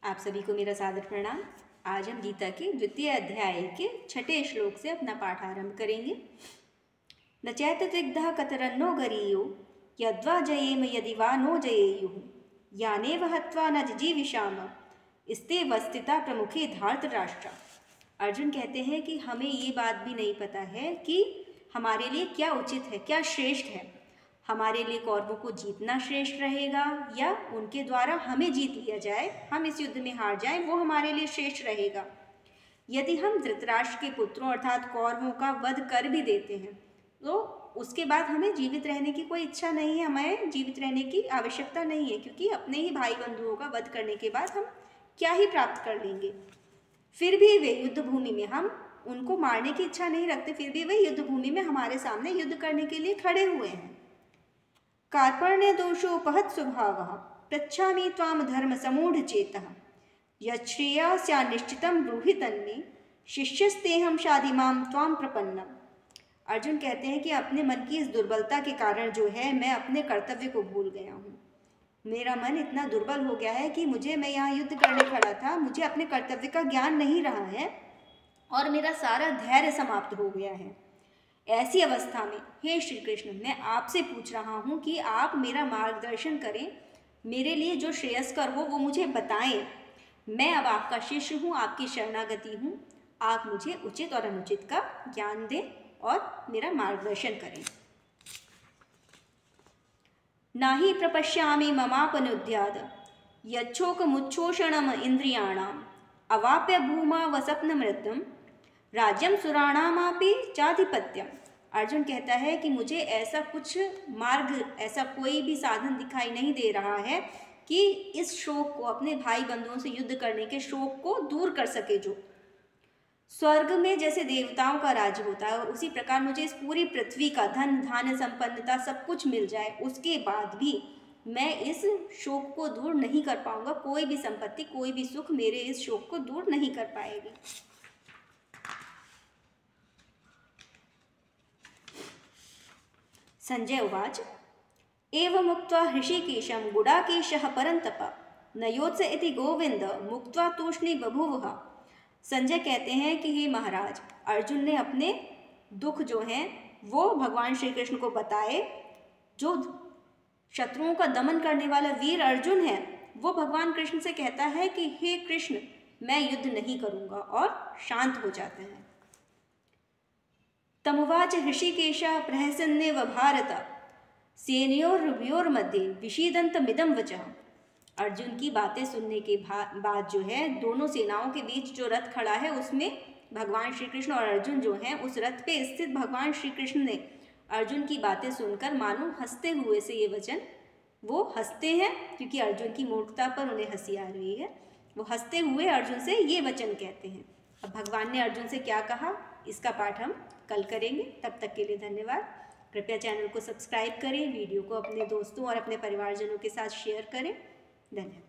आप सभी को मेरा सादर प्रणाम। आज हम गीता के द्वितीय अध्याय के 6ठे श्लोक से अपना पाठ आरंभ करेंगे। न चैततिग्धः कतरन्नो गरीयो यद्वा जयेम यदि वा नो जयेयुः यानेव हत्वा न जिजीविषाम स्ते वस्थिता प्रमुखे धार्तराष्ट्र। अर्जुन कहते हैं कि हमें ये बात भी नहीं पता है कि हमारे लिए क्या उचित है, क्या श्रेष्ठ है। हमारे लिए कौरवों को जीतना श्रेष्ठ रहेगा या उनके द्वारा हमें जीत लिया जाए, हम इस युद्ध में हार जाएं, वो हमारे लिए श्रेष्ठ रहेगा। यदि हम धृतराष्ट्र के पुत्रों अर्थात कौरवों का वध कर भी देते हैं तो उसके बाद हमें जीवित रहने की कोई इच्छा नहीं है, हमें जीवित रहने की आवश्यकता नहीं है, क्योंकि अपने ही भाई बंधुओं का वध करने के बाद हम क्या ही प्राप्त कर लेंगे। फिर भी वे युद्ध भूमि में, हम उनको मारने की इच्छा नहीं रखते, फिर भी वे युद्ध भूमि में हमारे सामने युद्ध करने के लिए खड़े हुए हैं। कार्पण्य दोषोपहत स्वभावः पृच्छामि त्वाम धर्म समूढ़ चेतः यच्छ्रेया स्यान्निश्चितं ब्रूहि तन्मे शिष्यस्तेहं शाधिमां त्वाम प्रपन्नम। अर्जुन कहते हैं कि अपने मन की इस दुर्बलता के कारण जो है मैं अपने कर्तव्य को भूल गया हूँ। मेरा मन इतना दुर्बल हो गया है कि मैं यहाँ युद्ध करने खड़ा था, मुझे अपने कर्तव्य का ज्ञान नहीं रहा है और मेरा सारा धैर्य समाप्त हो गया है। ऐसी अवस्था में हे श्री कृष्ण, मैं आपसे पूछ रहा हूँ कि आप मेरा मार्गदर्शन करें, मेरे लिए जो श्रेयस्कर हो वो मुझे बताएं। मैं अब आपका शिष्य हूँ, आपकी शरणागति हूँ, आप मुझे उचित और अनुचित का ज्ञान दें और मेरा मार्गदर्शन करें। नाहि प्रपश्यामि ममापनुद्याद यच्छोकमुच्छोषणम इंद्रियाणाम अवाप्य भूमा वसप्नमृतम राज्यम सुराणामापि चाधिपत्यम। अर्जुन कहता है कि मुझे ऐसा कुछ मार्ग, ऐसा कोई भी साधन दिखाई नहीं दे रहा है कि इस शोक को, अपने भाई बंधुओं से युद्ध करने के शोक को दूर कर सके। जो स्वर्ग में जैसे देवताओं का राज्य होता है उसी प्रकार मुझे इस पूरी पृथ्वी का धन धान्य संपन्नता सब कुछ मिल जाए, उसके बाद भी मैं इस शोक को दूर नहीं कर पाऊंगा। कोई भी संपत्ति, कोई भी सुख मेरे इस शोक को दूर नहीं कर पाएगी। संजय उवाच एवमुक्त्वा हृषीकेशं गुडाकेशः परन्तप नयोत्स इति गोविंद मुक्त्वा तूष्णी बभूवः। संजय कहते हैं कि हे महाराज, अर्जुन ने अपने दुख जो हैं वो भगवान श्री कृष्ण को बताए। जो शत्रुओं का दमन करने वाला वीर अर्जुन है वो भगवान कृष्ण से कहता है कि हे कृष्ण, मैं युद्ध नहीं करूँगा, और शांत हो जाता है। तमुवाच हृषीकेशः प्रहसन्नेव भारत सेनयोर्व्योर्मध्ये विषीदन्तमिदं वचः। अर्जुन की बातें सुनने के बाद जो है दोनों सेनाओं के बीच जो रथ खड़ा है उसमें भगवान श्री कृष्ण और अर्जुन जो हैं उस रथ पे स्थित भगवान श्री कृष्ण ने अर्जुन की बातें सुनकर मानो हंसते हुए से ये वचन, वो हंसते हैं क्योंकि अर्जुन की मूर्खता पर उन्हें हंसी आ रही है, वो हंसते हुए अर्जुन से ये वचन कहते हैं। अब भगवान ने अर्जुन से क्या कहा इसका पाठ हम कल करेंगे। तब तक के लिए धन्यवाद। कृपया चैनल को सब्सक्राइब करें, वीडियो को अपने दोस्तों और अपने परिवारजनों के साथ शेयर करें। धन्यवाद।